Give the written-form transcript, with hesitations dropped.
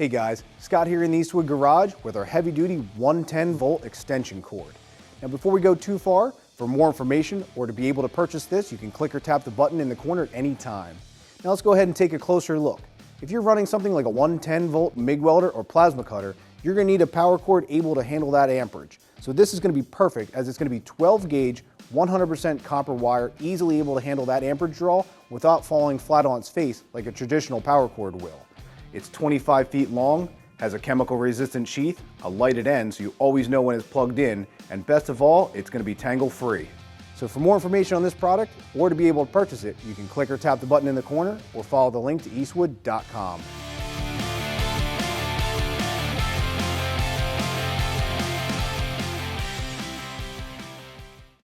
Hey guys, Scott here in the Eastwood garage with our heavy-duty 110-volt extension cord. Now before we go too far, for more information or to be able to purchase this, you can click or tap the button in the corner at any time. Now let's go ahead and take a closer look. If you're running something like a 110-volt MIG welder or plasma cutter, you're going to need a power cord able to handle that amperage. So this is going to be perfect as it's going to be 12 gauge, 100% copper wire, easily able to handle that amperage draw without falling flat on its face like a traditional power cord will. It's 25 feet long, has a chemical resistant sheath, a lighted end so you always know when it's plugged in, and best of all, it's going to be tangle free. So for more information on this product or to be able to purchase it, you can click or tap the button in the corner or follow the link to eastwood.com.